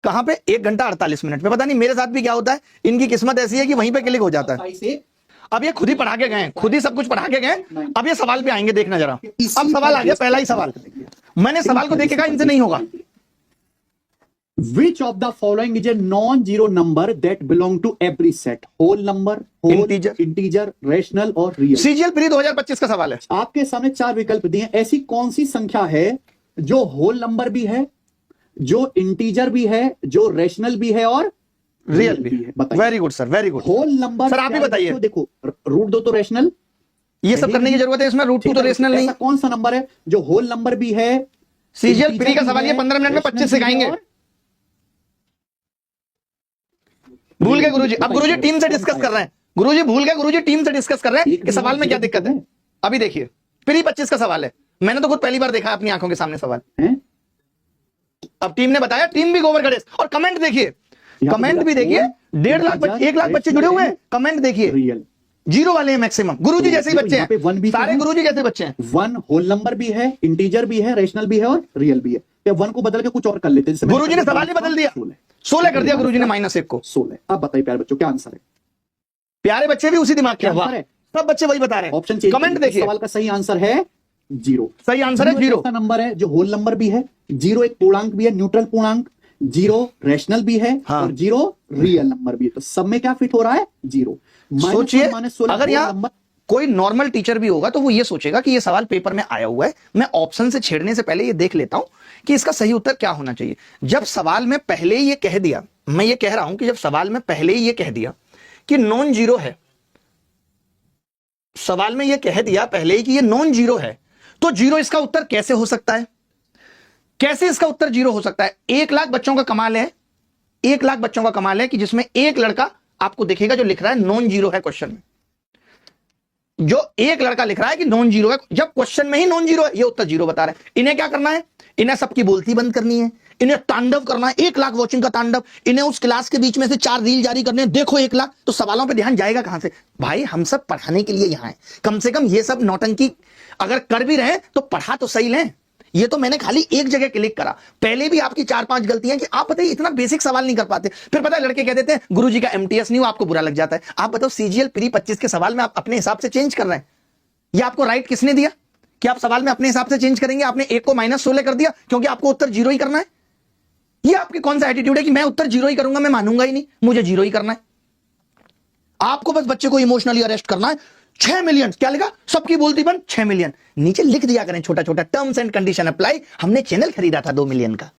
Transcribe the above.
कहां पे? 1 घंटा 48 मिनट पे। पता नहीं मेरे साथ भी क्या होता है, इनकी किस्मत ऐसी है कि वहीं पे क्लिक हो जाता है। अब ये खुद ही पढ़ा के गए, खुद ही सब कुछ पढ़ा के गए। अब ये सवाल पे आएंगे, देखना जरा। अब सवाल आ गया, पहला ही सवाल। मैंने सवाल को देख के कहा इनसे नहीं होगा। Which of the following is a non-zero number that belong to every set? Whole number, whole, integer, rational और real? CGL प्री 2025 का सवाल है। आपके सामने 4 विकल्प दिए हैं। ऐसी कौन सी संख्या है जो होल नंबर भी है, जो इंटीजर भी है, जो रेशनल भी है और रियल भी है? Very good sir, very good. Whole number sir आप ही बताइए। देखो, रूट 2 तो रेशनल, ये सब करने की जरूरत है इसमें? रूट 2 तो रेशनल नहीं। कौन सा नंबर है जो होल नंबर भी है? सीजीएल प्री का सवाल, ये 15 मिनट में 25 सिखाएंगे। भूल गए गुरुजी? अब गुरुजी टीम से डिस्कस कर रहे हैं। गुरुजी भूल गए, गुरुजी टीम से डिस्कस कर रहे हैं कि सवाल में क्या दिक्कत है। अभी देखिए, प्री 25 का सवाल है। मैंने तो खुद पहली बार देखा अपनी आंखों के सामने सवाल। अब टीम ने बताया, टीम भी गोबर गणेश। और कमेंट देखिए, कमेंट भी देखिए। 1.5 लाख 1 लाख बच्चे जुड़े हुए हैं। कमेंट देखिए, जीरो वाले हैं मैक्सिमम। गुरुजी जैसे ही बच्चे हैं, सारे गुरुजी जैसे बच्चे हैं। 1 होल नंबर भी है, इंटीजर भी है, रेशनल भी है और रियल भी है। तो 1 को बदल के कुछ और कर लेते हैं। गुरुजी ने सवाल ही बदल दिया, 16 कर दिया गुरुजी ने, -1 को 16। अब बताइए प्यारे बच्चों क्या आंसर है? प्यारे बच्चे भी उसी दिमाग के हैं, सब बच्चे वही बता रहे हैं। ऑप्शन कमेंट देखिए, सवाल का सही आंसर है 0। सही आंसर है 0। ऐसा नंबर है जो होल नंबर भी है, 0 एक पूर्णांक भी है, न्यूट्रल पूर्णांक, 0 रेशनल भी है और 0 रियल नंबर भी है। तो सब में क्या फिट हो रहा है? 0। सोचिए, अगर यहाँ कोई नॉर्मल टीचर भी होगा तो वो ये सोचेगा कि ये सवाल पेपर में आया हुआ है, मैं ऑप्शन से छेड़ने से पहले ये देख लेता हूं कि इसका सही उत्तर क्या होना चाहिए। जब सवाल में पहले ही ये कह दिया, मैं ये कह रहा हूं कि जब सवाल में पहले ही ये कह दिया कि नॉन जीरो है, सवाल में ये कह दिया पहले ही कि ये नॉन जीरो है, तो जीरो इसका उत्तर कैसे हो सकता है? कैसे इसका उत्तर जीरो हो सकता है? 1 लाख बच्चों का कमाल है, 1 लाख बच्चों का कमाल है कि जिसमें एक लड़का आपको दिखेगा जो लिख रहा है नॉन जीरो है क्वेश्चन में। जो एक लड़का लिख रहा है कि नॉन जीरो है, जब क्वेश्चन में ही नॉन जीरो है, ये उत्तर जीरो बता रहा है। इन्हें क्या करना है? इन्हें सबकी बोलती बंद करनी है, इन्हें तांडव करना है, 1 लाख वॉचिंग का तांडव। इन्हें उस क्लास के बीच में से 4 रील जारी करने हैं, देखो 1 लाख। तो सवालों पे ध्यान जाएगा कहां से? भाई हम सब पढ़ाने के लिए यहां हैं, कम से कम ये सब नौटंकी अगर कर भी रहे तो पढ़ा तो सही लें। ये तो मैंने खाली एक जगह क्लिक करा, पहले भी आपकी 4-5 गलतियां कि आप बताइए इतना बेसिक सवाल नहीं कर पाते। फिर पता है लड़के कह देते हैं गुरुजी का एमटीएस नहीं हो, आपको बुरा लग जाता है। आप बताओ सीजीएल प्री 25 के सवाल में आप अपने हिसाब से चेंज कर रहे हैं, ये आपको राइट किसने दिया कि आप सवाल में अपने हिसाब से चेंज करेंगे? आपने 1 को -16 कर दिया क्योंकि आपको उत्तर 0 ही करना है। ये आपके कौन सा एटीट्यूड है कि मैं उत्तर 0 ही करूंगा, मैं मानूंगा ही नहीं, मुझे 0 ही करना है। आपको बस बच्चे को इमोशनली अरेस्ट करना है। 6 मिलियन क्या लिखा? सबकी बोलती बंद, 6 मिलियन नीचे लिख दिया करें छोटा छोटा, टर्म्स एंड कंडीशन अप्लाई। हमने चैनल खरीदा था 2 मिलियन का।